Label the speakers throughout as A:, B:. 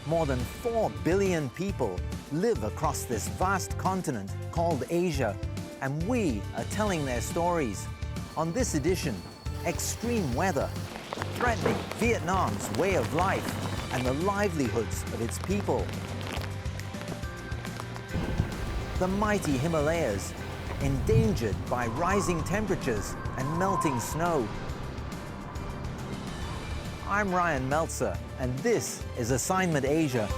A: More than 4 billion people live across this vast continent called Asia, and we are telling their stories. On this edition, extreme weather, threatening Vietnam's way of life and the livelihoods of its people. The mighty Himalayas, endangered by rising temperatures and melting snow. I'm Rian Maelzer, and this is Assignment Asia.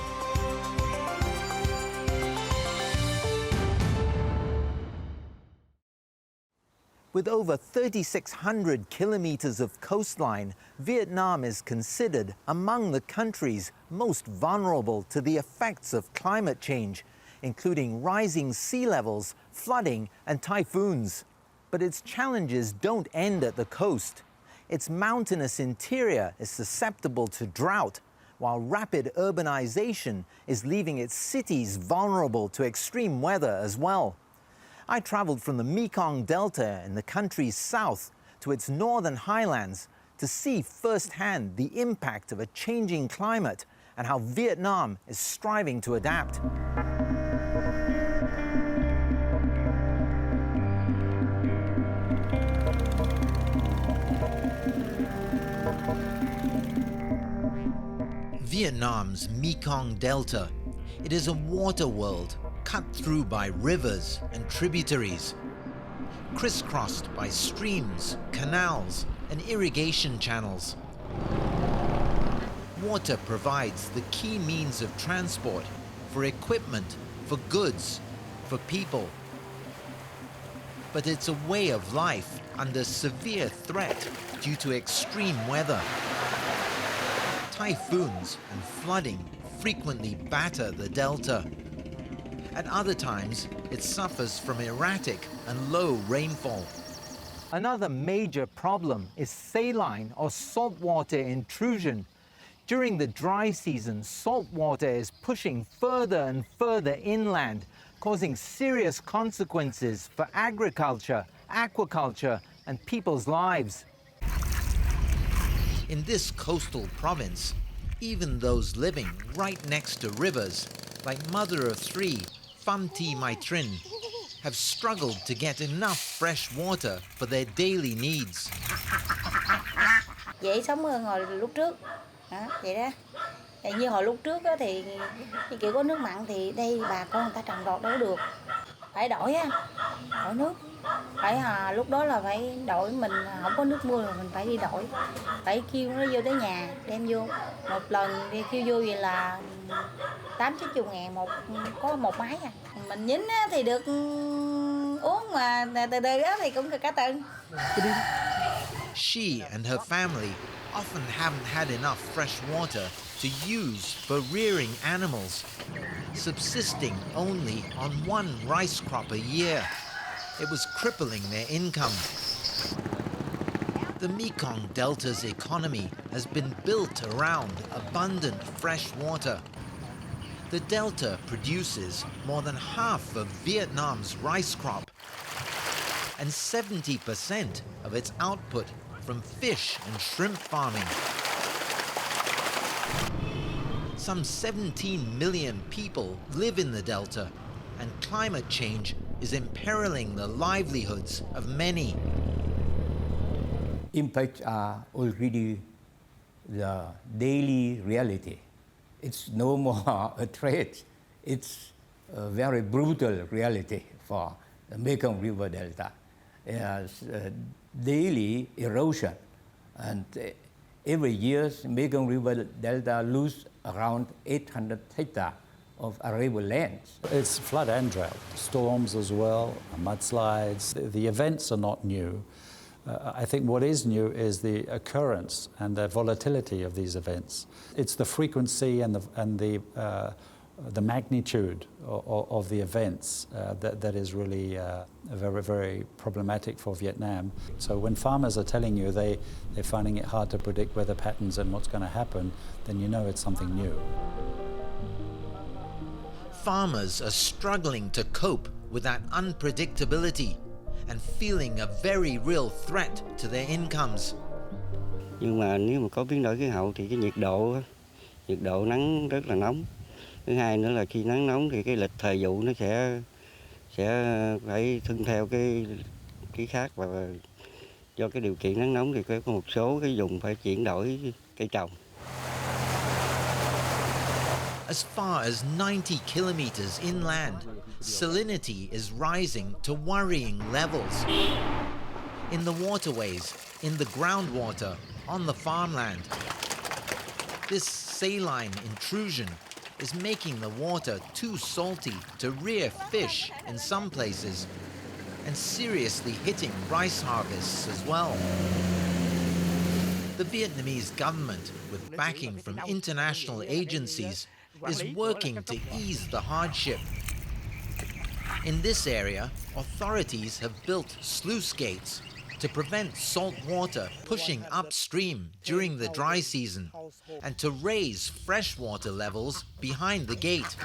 A: With over 3,600 kilometers of coastline, Vietnam is considered among the countries most vulnerable to the effects of climate change, including rising sea levels, flooding, and typhoons. But its challenges don't end at the coast. Its mountainous interior is susceptible to drought, while rapid urbanization is leaving its cities vulnerable to extreme weather as well. I traveled from the Mekong Delta in the country's south to its northern highlands to see firsthand the impact of a changing climate and how Vietnam is striving to adapt. Vietnam's Mekong Delta. It is a water world cut through by rivers and tributaries, crisscrossed by streams, canals, and irrigation channels. Water provides the key means of transport for equipment, for goods, for people. But it's a way of life under severe threat due to extreme weather. Typhoons and flooding frequently batter the delta. At other times, it suffers from erratic and low rainfall. Another major problem is saline or saltwater intrusion. During the dry season, saltwater is pushing further and further inland, causing serious consequences for agriculture, aquaculture, and people's lives. In this coastal province, even those living right next to rivers, like mother of three, Pham Thi Mai Trin, have struggled to get enough fresh water for their daily needs.
B: Dễ sống hơn hồi lúc trước, vậy đó. Như hồi lúc trước đó thì kiểu có nước mặn thì đây bà con người ta trồng trọt đâu được, phải đổi nước, phải lúc đó là phải đổi, mình không có nước mưa là mình phải đi đổi, phải kêu nó vô tới nhà đem vô, một lần đi kêu vô vậy là 80-90 ngàn có một máy à. Mình nhín thì được uống, mà từ từ đó thì cũng cả tuần.
A: She and her family often haven't had enough fresh water to use for rearing animals, subsisting only on one rice crop a year. It was crippling their income. The Mekong Delta's economy has been built around abundant fresh water. The delta produces more than half of Vietnam's rice crop and 70% of its output from fish and shrimp farming. Some 17 million people live in the delta, and climate change is imperiling the livelihoods of many.
C: Impacts are already the daily reality. It's no more a threat. It's a very brutal reality for the Mekong River Delta. There's daily erosion, and every year Mekong River Delta lose around 800 hectares of arable lands.
D: It's flood and drought, storms as well, mudslides. The events are not new. I think what is new is the occurrence and the volatility of these events. It's the frequency and the magnitude of the events that is really very, very problematic for Vietnam. So when farmers are telling you they're finding it hard to predict weather patterns and what's going to happen, then you know it's something new.
A: Farmers are struggling to cope with that unpredictability and feeling a very real threat to their incomes.
E: Nhưng mà nếu mà có biến đổi khí hậu thì cái nhiệt độ nhiệt độ nắng rất là nóng. Thứ hai nữa là khi nắng nóng thì cái lịch thời vụ nó sẽ phải tuân theo cái khác, và do cái điều kiện nắng nóng thì có một số cái vùng phải chuyển đổi cây trồng.
A: As far as 90 kilometers inland, salinity is rising to worrying levels. In the waterways, in the groundwater, on the farmland. This saline intrusion is making the water too salty to rear fish in some places, and seriously hitting rice harvests as well. The Vietnamese government, with backing from international agencies, is working to ease the hardship. In this area, authorities have built sluice gates to prevent salt water pushing upstream during the dry season and to raise freshwater levels behind the gate.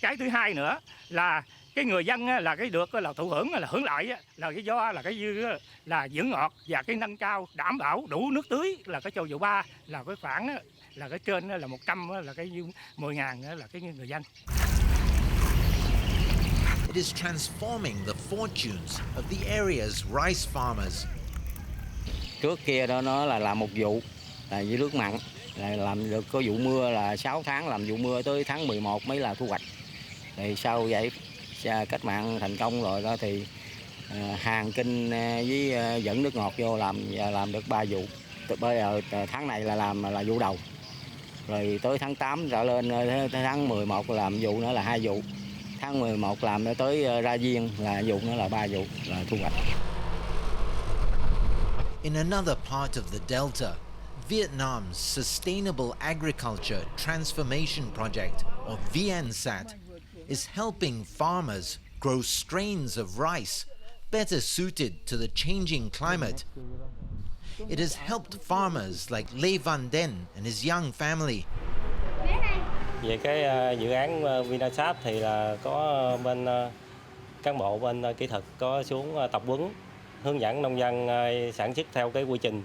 F: Cái thứ hai nữa là cái người dân là cái được là thụ hưởng là hưởng lợi là cái do là cái dư là giữ ngọt và cái nâng cao đảm bảo đủ nước tưới là cái cho vụ 3 là cái khoảng là cái trên là 100 là cái 10.000 là cái người dân.
A: It is transforming the fortunes of the area's rice farmers.
G: Trước kia đó nó là làm một vụ là với nước mặn, là làm được có vụ mưa là 6 tháng làm vụ mưa tới tháng 11 mới là thu hoạch. Thì sau vậy cách mạng thành công rồi đó thì hàng kinh với dẫn nước ngọt vô làm được 3 vụ. Bây giờ tháng này là làm là vụ đầu. Rồi tới tháng 8 trở lên tháng 11 làm vụ nữa là 2 vụ. Tháng 11 làm tới ra viên là vụ nữa là 3 vụ là thu hoạch.
A: In another part of the Delta, Vietnam's Sustainable Agriculture Transformation Project, or VNSAT, is helping farmers grow strains of rice better suited to the changing climate. It has helped farmers like Lê Văn Den and his young family.
H: Về cái dự án VNSAT thì là có bên cán bộ bên kỹ thuật có xuống tập huấn hướng dẫn nông dân sản xuất theo cái quy trình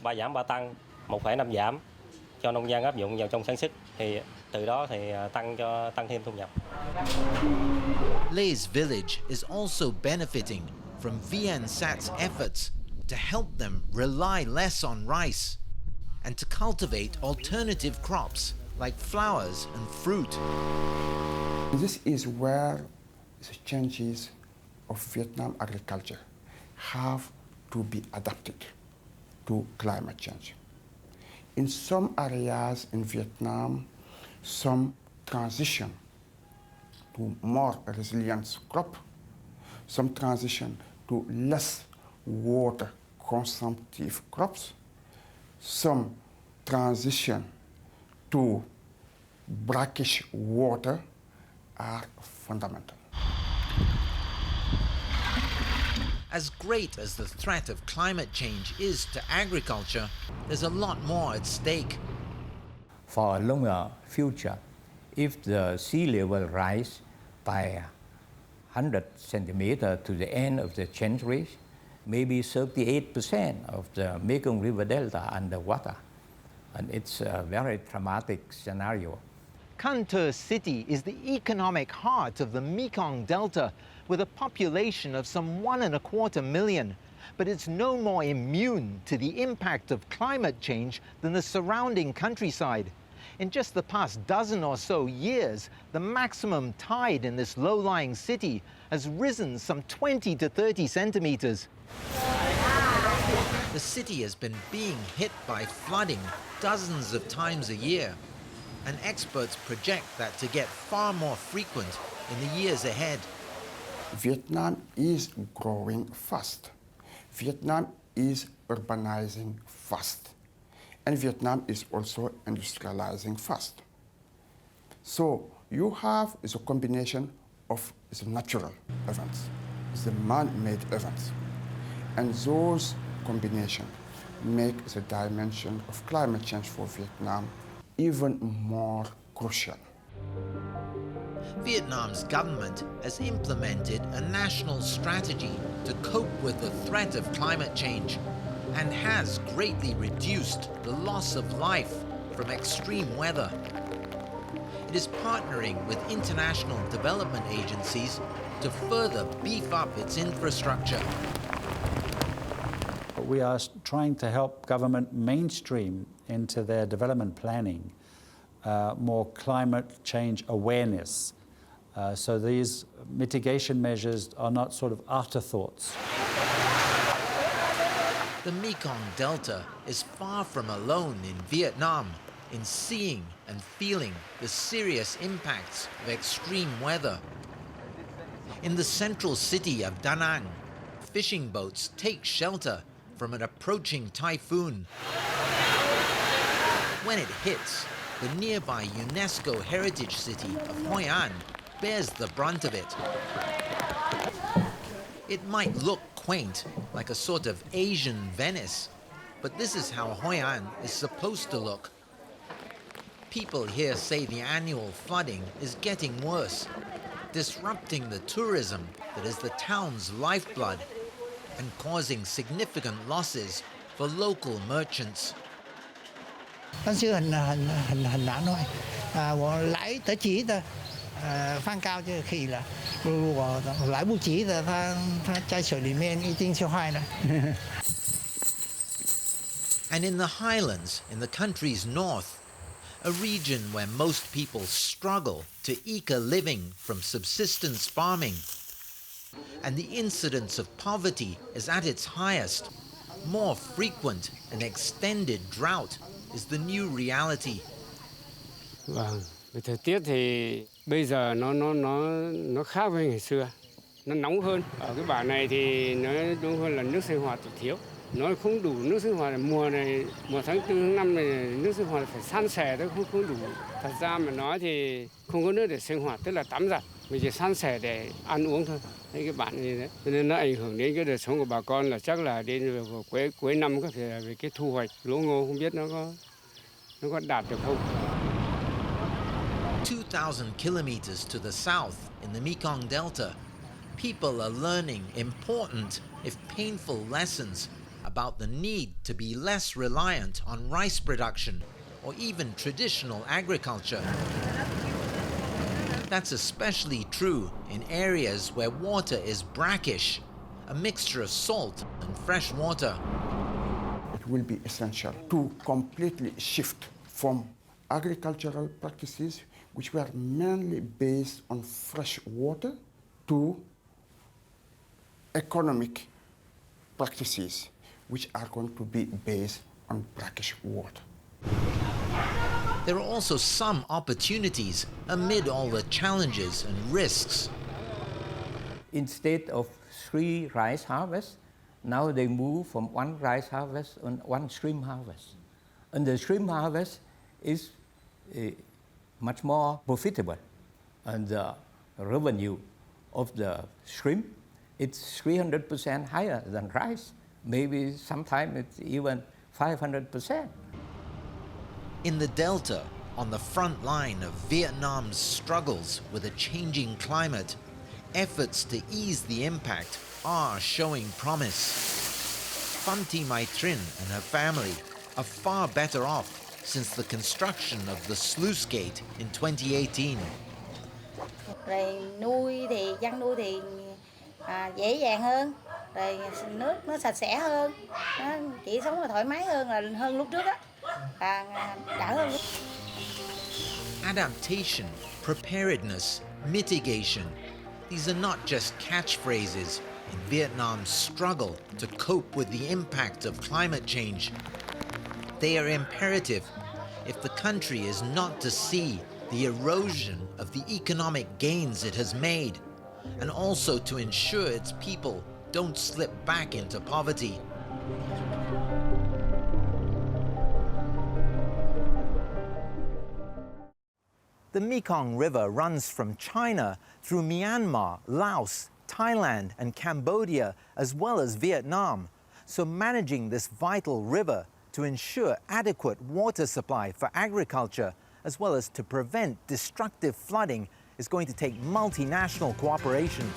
H: 3 giảm 3 tăng, 1,5 giảm cho nông dân áp dụng vào trong sản xuất, thì từ đó thì tăng thêm thu nhập.
A: Lê's village is also benefiting from VNSAT's efforts to help them rely less on rice and to cultivate alternative crops like flowers and fruit.
I: This is where the changes of Vietnam agriculture have to be adapted to climate change. In some areas in Vietnam, some transition to more resilient crop, some transition to less water consumptive crops, some transition to brackish water are fundamental.
A: As great as the threat of climate change is to agriculture, there's a lot more at stake.
C: For a longer future, if the sea level rise by 100 centimeters to the end of the century, maybe 38% of the Mekong River Delta underwater. And it's a very dramatic scenario.
A: Can Tho City is the economic heart of the Mekong Delta with a population of some 1.25 million. But it's no more immune to the impact of climate change than the surrounding countryside. In just the past dozen or so years, the maximum tide in this low-lying city has risen some 20 to 30 centimeters. The city has been being hit by flooding dozens of times a year, and experts project that to get far more frequent in the years ahead.
I: Vietnam is growing fast. Vietnam is urbanizing fast. And Vietnam is also industrializing fast. So you have the combination of the natural events, the man-made events. And those combinations make the dimension of climate change for Vietnam even more crucial.
A: Vietnam's government has implemented a national strategy to cope with the threat of climate change and has greatly reduced the loss of life from extreme weather. It is partnering with international development agencies to further beef up its infrastructure.
D: We are trying to help government mainstream into their development planning more climate change awareness. So these mitigation measures are not sort of afterthoughts.
A: The Mekong Delta is far from alone in Vietnam in seeing and feeling the serious impacts of extreme weather. In the central city of Da Nang, fishing boats take shelter from an approaching typhoon. When it hits, the nearby UNESCO heritage city of Hoi An bears the brunt of it. It might look quaint, like a sort of Asian Venice, but this is how Hoi An is supposed to look. People here say the annual flooding is getting worse, disrupting the tourism that is the town's lifeblood and causing significant losses for local merchants.
J: Nó chưa hình nặng thôi, lãi tới chỉ ta phang cao chứ khi là lãi bút chỉ ta它在水里面一定是坏的。
A: And in the highlands, in the country's north, a region where most people struggle to eke a living from subsistence farming, and the incidence of poverty is at its highest, more frequent and extended drought is the new reality.
K: Vâng, về thời tiết thì bây giờ nó khác với ngày xưa, nó nóng hơn. Ở cái bản này thì nó đúng hơn là nước sinh hoạt thì thiếu. Nó không đủ nước sinh hoạt, mùa này, mùa tháng 4, tháng 5 này nước sinh hoạt phải san sẻ thôi, không đủ. Thật ra mà nói thì không có nước để sinh hoạt, tức là tắm giặt, mình chỉ san sẻ để ăn uống thôi. Đấy, cái bản này đấy, cho nên nó ảnh hưởng đến cái đời sống của bà con là chắc là đến cuối năm có thể về cái thu hoạch lúa ngô không biết nó có đạt được không.
A: 2,000 kilometers to the south in the Mekong Delta, people are learning important, if painful, lessons about the need to be less reliant on rice production or even traditional agriculture. That's especially true in areas where water is brackish, a mixture of salt and fresh water.
I: It will be essential to completely shift from agricultural practices which were mainly based on fresh water to economic practices which are going to be based on brackish water.
A: There are also some opportunities amid all the challenges and risks.
C: Instead of 3 rice harvests, now they move from 1 rice harvest and 1 shrimp harvest. And the shrimp harvest is much more profitable. And the revenue of the shrimp, it's 300% higher than rice. Maybe sometimes it's even 500%.
A: In the Delta, on the front line of Vietnam's struggles with a changing climate, efforts to ease the impact are showing promise. Phamti Maitrin and her family are far better off since the construction of the sluice gate in 2018.
B: Rồi nuôi thì chăn nuôi thì dễ dàng hơn, rồi nước nó sạch sẽ hơn, nó chỉ sống là thoải mái hơn là hơn lúc trước á, đỡ hơn.
A: Adaptation, preparedness, mitigation. These are not just catchphrases in Vietnam's struggle to cope with the impact of climate change. They are imperative if the country is not to see the erosion of the economic gains it has made, and also to ensure its people don't slip back into poverty. The Mekong River runs from China through Myanmar, Laos, Thailand, and Cambodia, as well as Vietnam. So managing this vital river to ensure adequate water supply for agriculture, as well as to prevent destructive flooding, is going to take multinational cooperation.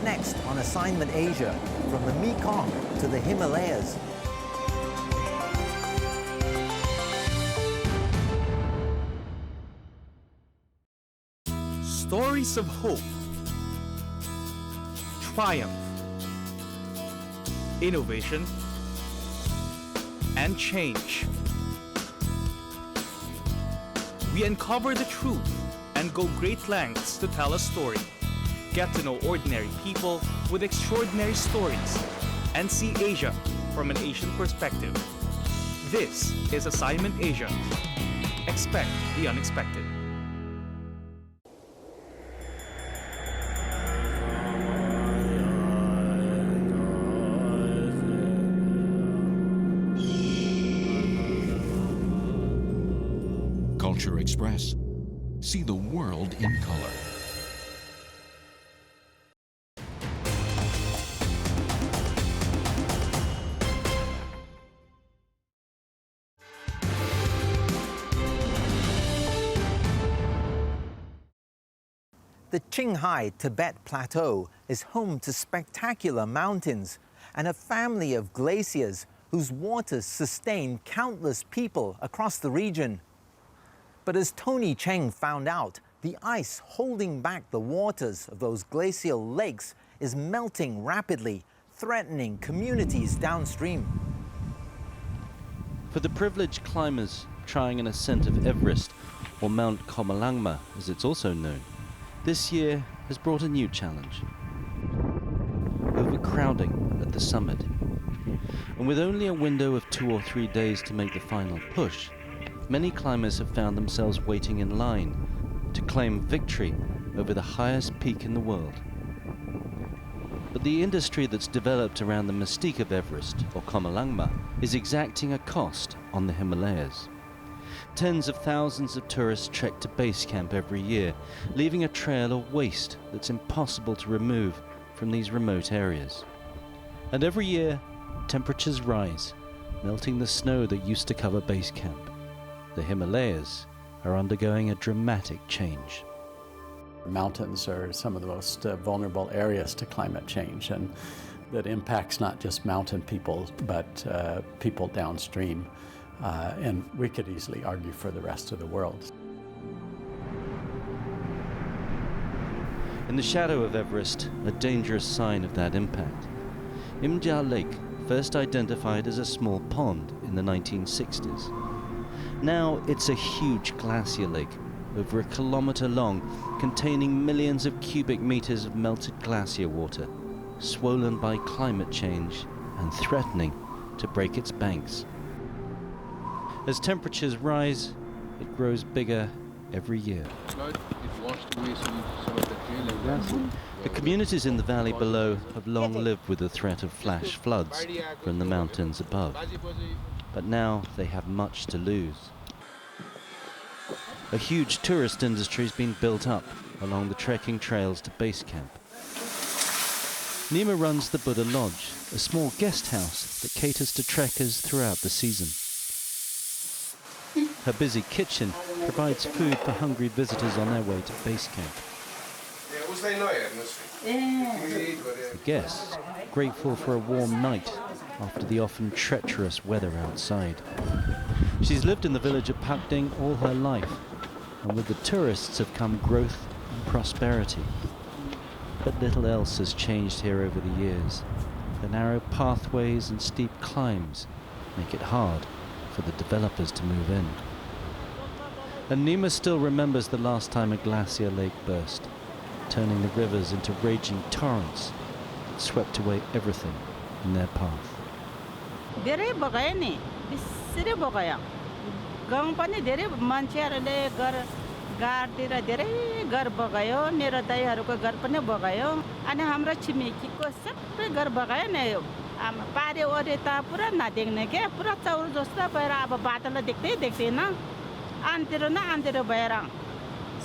A: Next on Assignment Asia, from the Mekong to the Himalayas.
L: stories of hope, triumph, innovation, and change. We uncover the truth and go great lengths to tell a story. Get to know ordinary people with extraordinary stories and see Asia from an Asian perspective. This is Assignment Asia. Expect the unexpected.
M: Culture Express. See the world in color.
A: The Qinghai Tibet Plateau is home to spectacular mountains and a family of glaciers whose waters sustain countless people across the region. But as Tony Cheng found out, the ice holding back the waters of those glacial lakes is melting rapidly, threatening communities downstream.
N: For the privileged climbers trying an ascent of Everest, or Mount Komalangma as it's also known, this year has brought a new challenge: overcrowding at the summit. And with only a window of 2 or 3 days to make the final push, many climbers have found themselves waiting in line to claim victory over the highest peak in the world. But the industry that's developed around the mystique of Everest, or Komalangma, is exacting a cost on the Himalayas. Tens of thousands of tourists trek to base camp every year, leaving a trail of waste that's impossible to remove from these remote areas. And every year, temperatures rise, melting the snow that used to cover base camp. The Himalayas are undergoing a dramatic change.
O: Mountains are some of the most vulnerable areas to climate change, and that impacts not just mountain people, but people downstream. And we could easily argue for the rest of the world.
N: In the shadow of Everest, a dangerous sign of that impact. Imjia Lake, first identified as a small pond in the 1960s. Now it's a huge glacier lake, over 1 kilometer long, containing millions of cubic meters of melted glacier water, swollen by climate change and threatening to break its banks. As temperatures rise, it grows bigger every year. The communities in the valley below have long lived with the threat of flash floods from the mountains above. But now they have much to lose. A huge tourist industry has been built up along the trekking trails to base camp. Nima runs the Buddha Lodge, a small guest house that caters to trekkers throughout the season. Her busy kitchen provides food for hungry visitors on their way to base camp. The guests, grateful for a warm night after the often treacherous weather outside. She's lived in the village of Pakding all her life, and with the tourists have come growth and prosperity. But little else has changed here over the years. The narrow pathways and steep climbs make it hard for the developers to move in. And Nima still remembers the last time a glacier lake burst, turning the rivers into raging torrents that swept away everything in their path.
P: धेरै बगायो नि बिस्सिरै बगायो गाउँ पनि धेरै मान्छेहरूले घर गाडतिर धेरै घर बगायो मेरो दाइहरूको घर पनि बगायो अनि हाम्रो छिमेकीको सबै घर बगायो नि यो पारे ओरे त पुरा नदेख्ने के पुरा चौर जस्तो भएर अब बादल देख्दै देख्दैन आन्तिर न आन्तिर भएर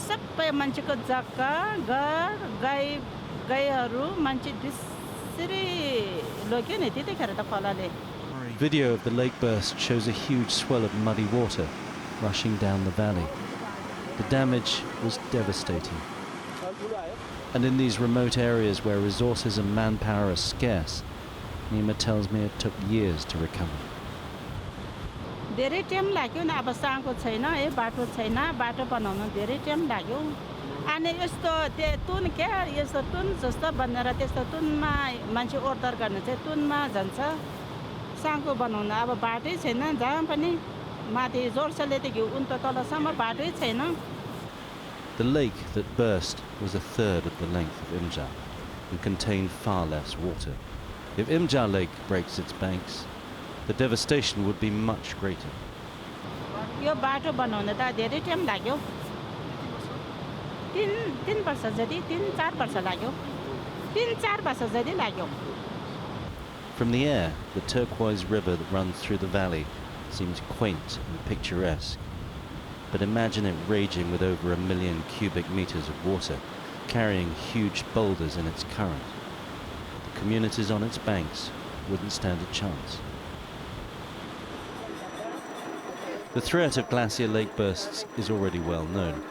P: सबै मान्छेको जग्गा घर गाईहरू मान्छे बिस्सिरै लग्यो नि त्यतिखेर त खोलाले.
N: Video of the lake burst shows a huge swell of muddy water rushing down the valley. The damage was devastating. And in these remote areas where resources and manpower are scarce, Nima tells me it took years to recover.
P: धेरै time लाग्यो नि अब साँको छैन है बाटो छैन बाटो बनाउन धेरै टाइम लाग्यो अनि यस्तो तुन क्या यस्तो तुन जस्तो बनेर त्यस्तो तुनमा मान्छे ओर्दर गर्ने चाहिँ तुनमा जान्छ साँको बनाउन अब बाटै छैन जहाँ पनि माथि जोरसलेदेखि उन्त तलसम्म बाटै छैन.
N: The lake that burst was a third of the length of Imja and contained far less water. If Imja Lake breaks its banks, the devastation would be much greater.
P: यो बाटो बनाउन त धेरै टाइम लाग्यो. 3 वर्ष जति 3-4 वर्ष लाग्यो. 3-4 वर्ष जति लाग्यो.
N: From the air, the turquoise river that runs through the valley seems quaint and picturesque. But imagine it raging with over 1 million cubic meters of water, carrying huge boulders in its current. The communities on its banks wouldn't stand a chance. The threat of glacier lake bursts is already well known.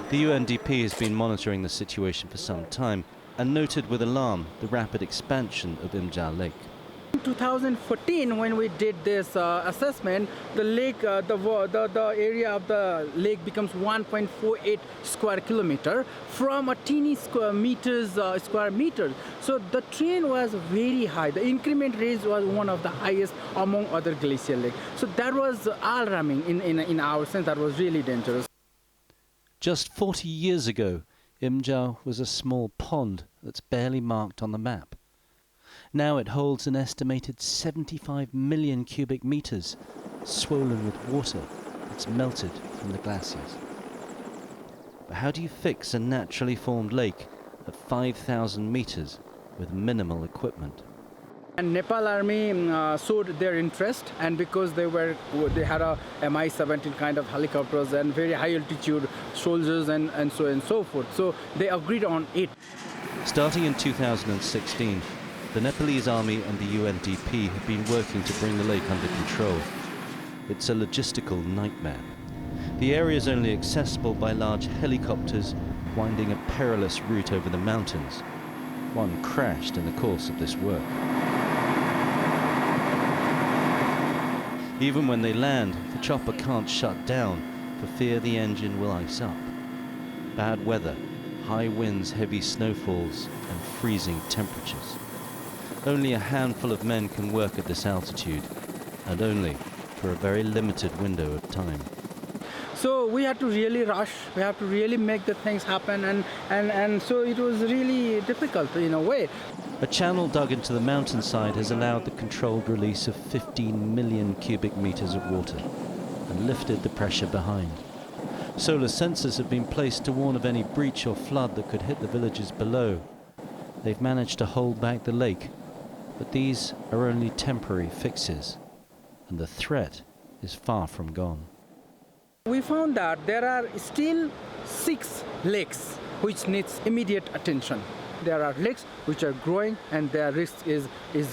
N: The UNDP has been monitoring the situation for some time and noted with alarm the rapid expansion of Imja Lake.
Q: In 2014, when we did this assessment, the lake, the area of the lake becomes 1.48 square kilometer from a teeny square meters. So the trend was very high. The increment rate was one of the highest among other glacier lakes. So that was alarming in our sense. That was really dangerous.
N: Just 40 years ago, Imja was a small pond that's barely marked on the map. Now it holds an estimated 75 million cubic meters, swollen with water that's melted from the glaciers. But how do you fix a naturally formed lake at 5,000 meters with minimal equipment?
Q: And Nepal Army showed their interest, and because they had a Mi-17 kind of helicopters and very high altitude soldiers and so on and so forth. So they agreed on it.
N: Starting in 2016, the Nepalese army and the UNDP have been working to bring the lake under control. It's a logistical nightmare. The area is only accessible by large helicopters winding a perilous route over the mountains. One crashed in the course of this work. Even when they land, the chopper can't shut down for fear the engine will ice up. Bad weather, high winds, heavy snowfalls, and freezing temperatures. Only a handful of men can work at this altitude, and only for a very limited window of time.
Q: So we had to really rush, we have to really make the things happen, and so it was really difficult in a way.
N: A channel dug into the mountainside has allowed the controlled release of 15 million cubic meters of water and lifted the pressure behind. Solar sensors have been placed to warn of any breach or flood that could hit the villages below. They've managed to hold back the lake, but these are only temporary fixes, and the threat is far from gone.
Q: We found that there are still 6 lakes which needs immediate attention. There are lakes which are growing, and their risk is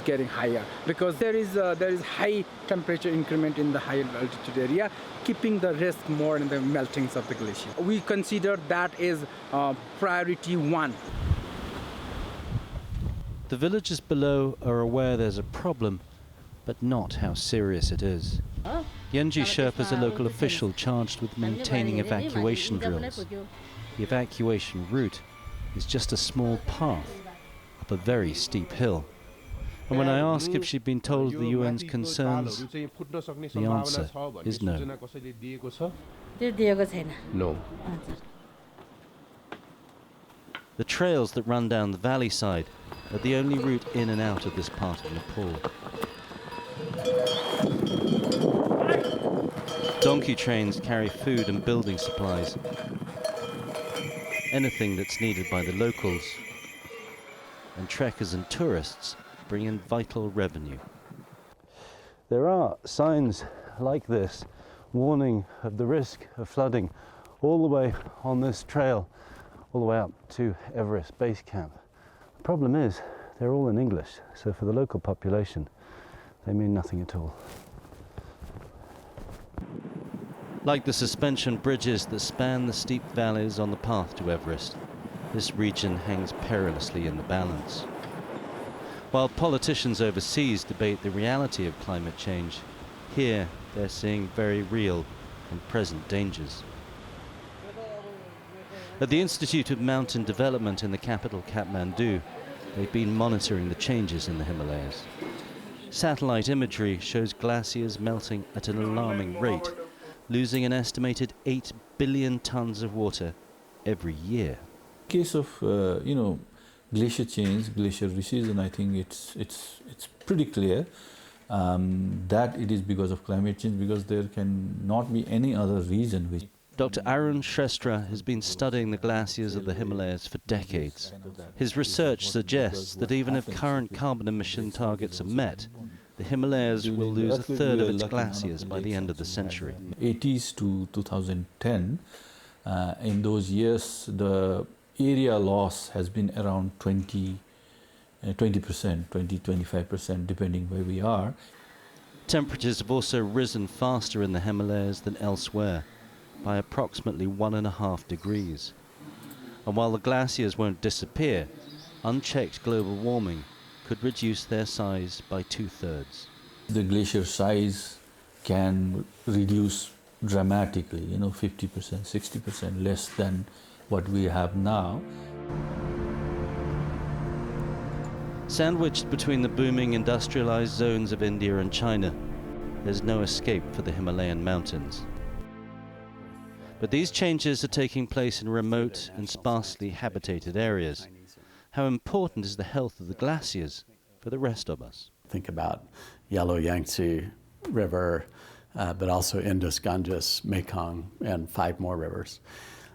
Q: getting higher because there is high temperature increment in the high altitude area, keeping the risk more in the meltings of the glacier. We consider that is priority 1.
N: The villagers below are aware there's a problem, but not how serious it is. Yenji Sherpa is a local official charged with maintaining evacuation drills. The evacuation route is just a small path up a very steep hill. And when I ask if she'd been told of the UN's concerns, the answer is no.
R: No.
N: The trails that run down the valley side are the only route in and out of this part of Nepal. Donkey trains carry food and building supplies, anything that's needed by the locals, and trekkers and tourists bring in vital revenue. There are signs like this warning of the risk of flooding all the way on this trail, all the way up to Everest Base Camp. The problem is they're all in English, so for the local population they mean nothing at all. Like the suspension bridges that span the steep valleys on the path to Everest, this region hangs perilously in the balance. While politicians overseas debate the reality of climate change, Here, they're seeing very real and present dangers. At the Institute of Mountain Development in the capital, Kathmandu, they've been monitoring the changes in the Himalayas. Satellite imagery shows glaciers melting at an alarming rate, losing an estimated 8 billion tons of water every year.
R: In case of glacier change, glacier recession, I think it's pretty clear that it is because of climate change, because there can not be any other reason. Which
N: Dr. Arun Shrestha has been studying the glaciers of the Himalayas for decades. His research suggests that even if current carbon emission targets are met, the Himalayas will lose a third of its glaciers by the end of the century. 80s
R: to 2010, in those years, the area loss has been around 20%, 20-25%, depending where we are.
N: Temperatures have also risen faster in the Himalayas than elsewhere, by approximately 1.5 degrees. And while the glaciers won't disappear, unchecked global warming could reduce their size by 2/3.
R: The glacier size can reduce dramatically, 50%, 60% less than what we have now.
N: Sandwiched between the booming industrialized zones of India and China, there's no escape for the Himalayan mountains. But these changes are taking place in remote and sparsely habitated areas. How important is the health of the glaciers for the rest of us?
O: Think about Yellow Yangtze River, but also Indus, Ganges, Mekong, and 5 more rivers.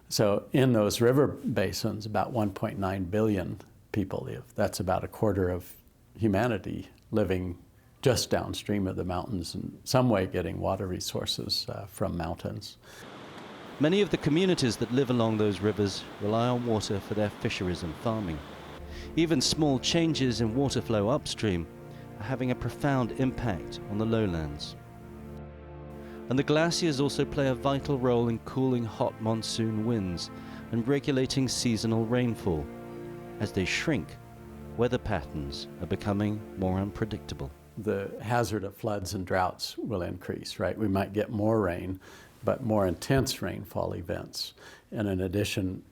O: So in those river basins, about 1.9 billion people live. That's about a quarter of humanity living just downstream of the mountains, in some way getting water resources from mountains.
N: Many of the communities that live along those rivers rely on water for their fisheries and farming. Even small changes in water flow upstream are having a profound impact on the lowlands. And the glaciers also play a vital role in cooling hot monsoon winds and regulating seasonal rainfall. As they shrink, weather patterns are becoming more unpredictable.
O: The hazard of floods and droughts will increase, right? We might get more rain, but more intense rainfall events, and in addition,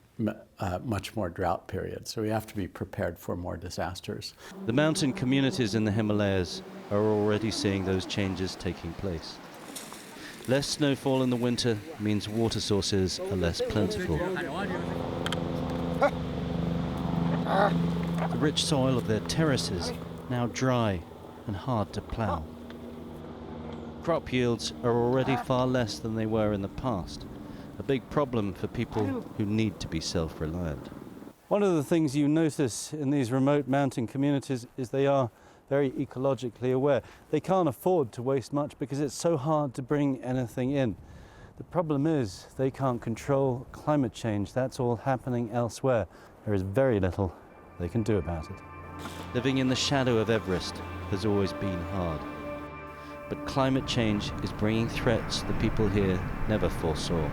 O: much more drought periods. So we have to be prepared for more disasters.
N: The mountain communities in the Himalayas are already seeing those changes taking place. Less snowfall in the winter means water sources are less plentiful. The rich soil of their terraces now dry and hard to plough. Crop yields are already far less than they were in the past, a big problem for people who need to be self-reliant. One of the things you notice in these remote mountain communities is they are very ecologically aware. They can't afford to waste much because it's so hard to bring anything in. The problem is they can't control climate change. That's all happening elsewhere. There is very little they can do about it. Living in the shadow of Everest has always been hard. But climate change is bringing threats the people here never foresaw.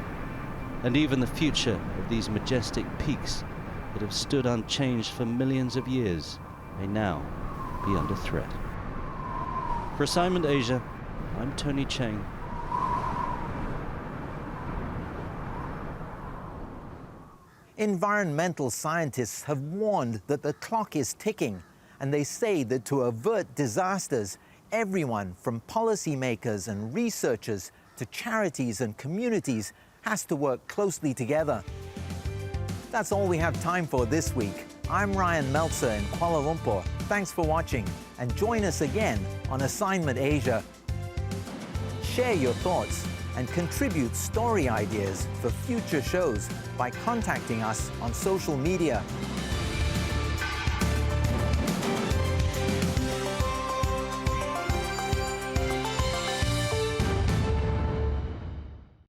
N: And even the future of these majestic peaks that have stood unchanged for millions of years may now be under threat. For Assignment Asia, I'm Tony Cheng.
A: Environmental scientists have warned that the clock is ticking, and they say that to avert disasters, everyone from policymakers and researchers to charities and communities has to work closely together. That's all we have time for this week. I'm Rian Maelzer in Kuala Lumpur. Thanks for watching, and join us again on Assignment Asia. Share your thoughts and contribute story ideas for future shows by contacting us on social media.